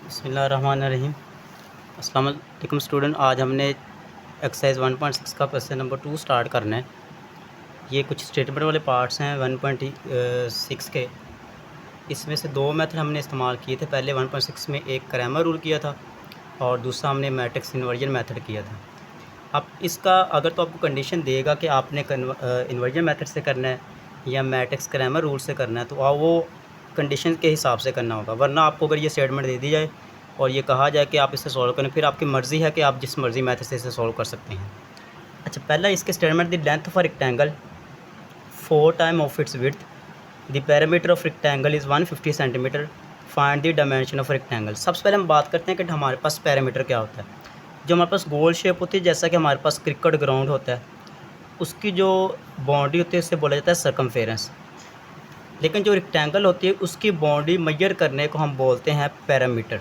बिस्मिल्लाहिर्रहमानिर्रहीम। अस्सलाम वालेकुम स्टूडेंट। आज हमने एक्सरसाइज 1.6 का क्वेश्चन नंबर 2 स्टार्ट करना है। ये कुछ स्टेटमेंट वाले पार्ट्स हैं 1.6 के। इसमें से दो मेथड हमने इस्तेमाल किए थे। पहले 1.6 में एक क्रैमर रूल किया था और दूसरा हमने मैट्रिक्स इन्वर्जन मेथड किया था। अब इसका अगर तो आपको कंडीशन देगा कि आपने इन्वर्जन मेथड से करना है या मैट्रिक्स क्रैमर रूल से करना है, तो वो कंडीशन के हिसाब से करना होगा। वरना आपको अगर ये स्टेटमेंट दे दी जाए और ये कहा जाए कि आप इसे सॉल्व करें, फिर आपकी मर्ज़ी है कि आप जिस मर्ज़ी मेथड से इसे सॉल्व कर सकते हैं। अच्छा, पहला इसके statement the length of a rectangle 4 time of its width, the parameter of rectangle is 150 centimetre, find the dimension of rectangle. सबसे पहले हम बात करते हैं कि हमारे पास पैरामीटर क्या होता है। जो हमारे पास गोल शेप होती है, जैसा कि हमारे पास क्रिकेट ग्राउंड होता है, उसकी जो बाउंड्री होती है उससे बोला जाता है सर्कमफेरेंस। लेकिन जो रेक्टेंगल होती है उसकी बाउंड्री मेजर करने को हम बोलते हैं पैरामीटर।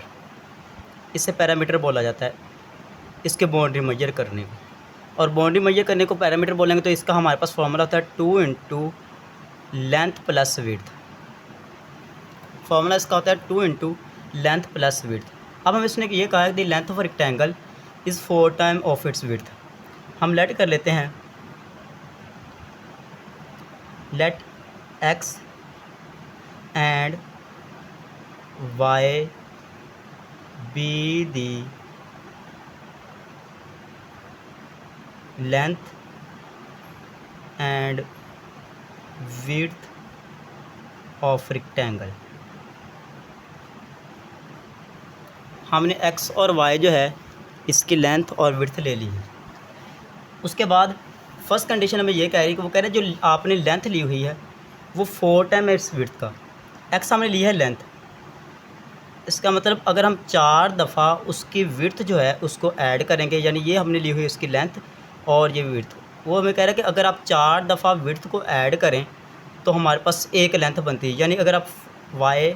इसे पैरामीटर बोला जाता है, इसके बाउंड्री मेजर करने को। और बाउंड्री मेजर करने को पैरामीटर बोलेंगे तो इसका हमारे पास फॉर्मूला होता है 2 into length plus width. Formula इसका होता है 2 इंटू लेंथ प्लस विड्थ। अब हम इसने ये कहा है कि length of rectangle is 4 time of its width. हम लेट कर लेते हैं, let X and Y be the length and width of rectangle. हमने एक्स और वाई जो है इसकी लेंथ और विड्थ ले ली है। उसके बाद फर्स्ट कंडीशन हमें ये कह रही है कि वो कह रहे हैं जो आपने लेंथ ली हुई है वो 4 टाइम है इस विड्थ का। एक्स हमने ली है लेंथ, इसका मतलब अगर हम 4 दफ़ा उसकी विड्थ जो है उसको ऐड करेंगे, यानी ये हमने ली हुई है उसकी लेंथ और ये विड्थ, वो हमें कह रहा है कि अगर आप 4 दफ़ा विड्थ को ऐड करें तो हमारे पास एक लेंथ बनती है। यानी अगर आप Y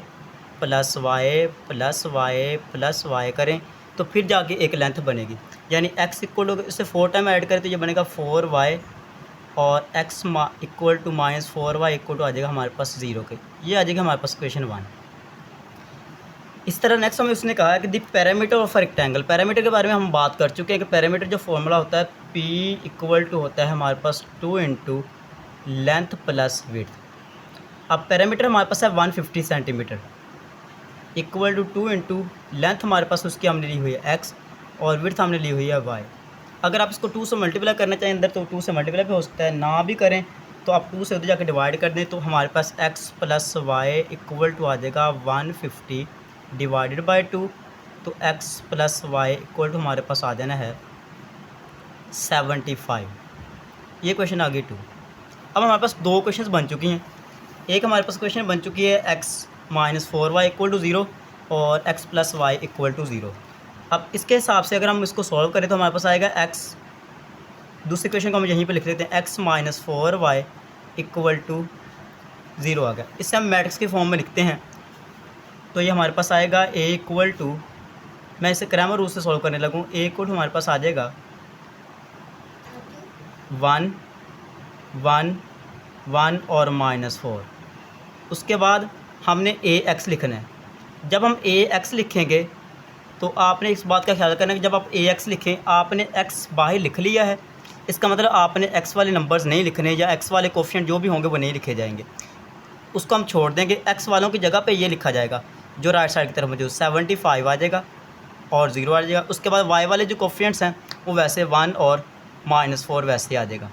plus Y plus Y plus Y करें तो फिर जाके एक लेंथ बनेगी। यानी एक्स इक्वल टू इसे 4 टाइम ऐड करें तो ये बनेगा 4y, और x equal to minus 4y equal to आ जाएगा हमारे पास 0 के। ये आ जाएगा हमारे पास क्वेश्चन 1। इस तरह नेक्स्ट हमें उसने कहा है कि the parameter of rectangle. Parameter के बारे में हम बात कर चुके हैं कि पैरामीटर जो फॉर्मूला होता है P इक्वल टू होता है हमारे पास 2 इंटू लेंथ प्लस विड्थ। अब पैरामीटर हमारे पास है 150 centimetre equal to 2 into length हमारे पास उसकी हमने ली हुई है x और विड्थ हमने ली हुई है y। अगर आप इसको 2 से मल्टीप्लाई करना चाहें अंदर तो 2 से मल्टीप्लाई भी हो सकता है, ना भी करें तो आप 2 से उधर जाकर डिवाइड कर दें तो हमारे पास x plus Y equal to आ जाएगा 150 डिवाइडेड बाई 2। तो x plus Y equal to हमारे पास आ जाना है 75। ये क्वेश्चन आ गई 2। अब हमारे पास दो क्वेश्चन बन चुकी हैं। एक हमारे पास क्वेश्चन बन चुकी है x minus 4y equal to 0 और x plus Y equal to 0। अब इसके हिसाब से अगर हम इसको सॉल्व करें तो हमारे पास आएगा x, दूसरे क्वेश्चन को हम यहीं पे लिख लेते हैं, x minus 4y equal to 0 आ गया। इससे हम मैट्रिक्स के फॉर्म में लिखते हैं तो ये हमारे पास आएगा a इक्वल टू, मैं इसे क्रैमर रूल से सॉल्व करने लगूँ, a इक्वल टू हमारे पास आ जाएगा 1 1 1 और -4। उसके बाद हमने ax लिखना है। जब हम ax लिखेंगे तो आपने इस बात का ख्याल करना है कि जब आप ax लिखें आपने x बाहर लिख लिया है, इसका मतलब आपने x वाले नंबर्स नहीं लिखने या x वाले कोफिशिएंट जो भी होंगे वो नहीं लिखे जाएंगे, उसको हम छोड़ देंगे। x वालों की जगह पे ये लिखा जाएगा जो राइट साइड की तरफ मौजूद 75 आ जाएगा और 0 आ जाएगा। उसके बाद y वाले जो कोफिशिएंट्स हैं वो वैसे 1 और -4 वैसे आ जाएगा।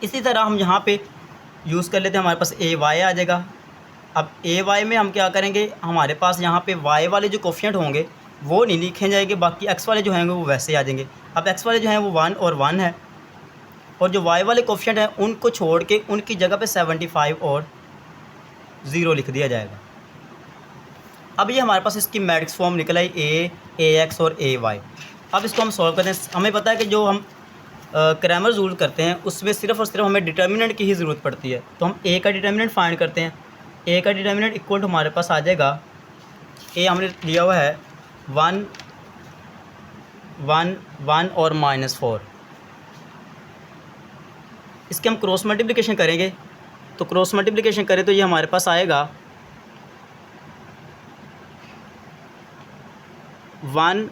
इसी तरह हम यहाँ पे यूज़ कर लेते हैं, हमारे पास ay आ जाएगा। अब ay में हम क्या करेंगे, हमारे पास यहाँ पे y वाले जो कोफिशिएंट होंगे वो नहीं लिखे जाएंगे, बाकी x वाले जो होंगे वो वैसे आ जाएंगे। अब x वाले जो हैं वो 1 और 1 है और जो y वाले कोफिशिएंट हैं उनको छोड़ के उनकी जगह पे 75 और 0 लिख दिया जाएगा। अब ये हमारे पास इसकी मैट्रिक्स फॉर्म निकल आई ax और ay। अब इसको हम सॉल्व करते हैं। हमें पता है कि जो हम क्रैमर रूल करते हैं उसमें सिर्फ़ और सिर्फ हमें डिटर्मिनेंट की ही ज़रूरत पड़ती है। तो हम a का डिटर्मिनेंट फाइंड करते हैं। a का डिटर्मिनेंट इक्वल टू हमारे पास आ जाएगा, a हमने लिया हुआ है 1 1 1 और -4। इसके हम क्रॉस मल्टीप्लिकेशन करेंगे तो क्रॉस मल्टीप्लिकेशन करें तो ये हमारे पास आएगा 1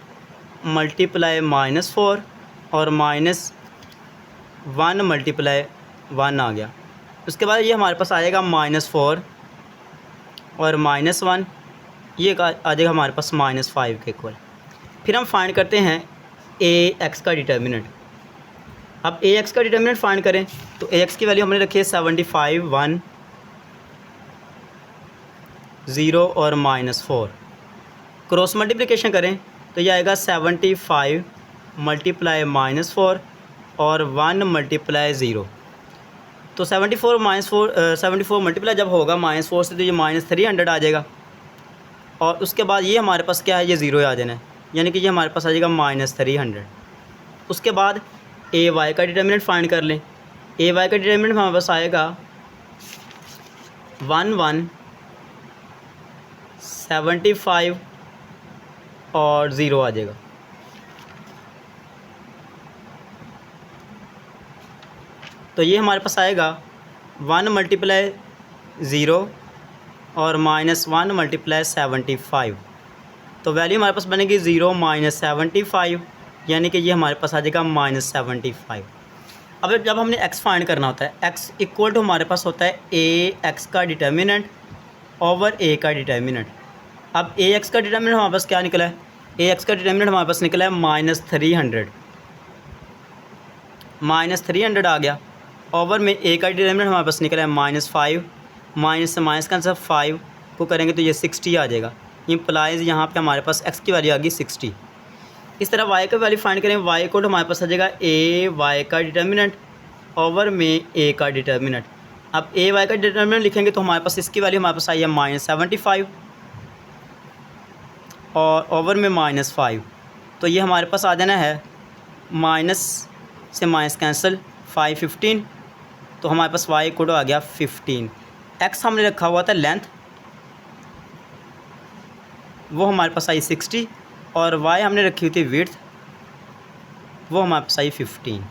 मल्टीप्लाई -4 और -1 मल्टीप्लाई 1 आ गया। उसके बाद ये हमारे पास आएगा -4 और -1, ये आ जाएगा हमारे पास -5 के इक्वल। फिर हम फाइंड करते हैं ax का डिटर्मिनेंट। अब ax का डिटर्मिनेंट फाइंड करें तो ax की वैल्यू हमने रखी है 75, 1, 0 और -4। क्रॉस मल्टीप्लिकेशन करें तो ये आएगा 75 मल्टीप्लाई -4 और 1 मल्टीप्लाई 0। तो 74 मल्टीप्लाई जब होगा -4 से तो ये -300 आ जाएगा। और उसके बाद ये हमारे पास क्या है, ये 0 आ जाना है, यानी कि ये हमारे पास आ जाएगा -300। उसके बाद ए वाई का डिटर्मिनेंट फाइंड कर लें। ए वाई का डिटर्मिनेंट हमारे पास आएगा 1, 1, 75 और 0 आ जाएगा। तो ये हमारे पास आएगा 1 मल्टीप्लाई 0 और -1 मल्टीप्लाई 75। तो वैल्यू हमारे पास बनेगी 0 -75, यानी कि ये हमारे पास आ जाएगा -75। अब जब हमने x फाइंड करना होता है, x इक्वल टू हमारे पास होता है ax का डिटर्मिनेंट ओवर a का डिटर्मिनेंट। अब ax का डिटर्मिनेंट हमारे पास क्या निकला है, ax का डिटर्मिनेंट हमारे पास निकला है -300 आ गया। ओवर में a का डिटर्मिनेंट हमारे पास निकला है -5, माइनस से माइनस का आंसर 5 को करेंगे तो ये 60 आ जाएगा। इम्प्लाइज यहाँ पे हमारे पास x की वैल्यू आ गई 60। इस तरह y का वैल्यू फाइंड करें, y इक्वल टू हमारे पास आ जाएगा a y का डिटर्मिनेंट ओवर में a का डिटर्मिनेंट। अब a y का डिटर्मिनेंट लिखेंगे तो हमारे पास इसकी वैल्यू हमारे पास आई है -75 और ओवर में -5। तो ये हमारे पास आ जाना है माइनस से माइनस कैंसिल 5, 15। तो हमारे पास y इक्वल टू आ गया 15। x हमने रखा हुआ था लेंथ, वो हमारे पास आई 60 और y हमने रखी हुई थी विड्थ, वो हमारे पास आई 15।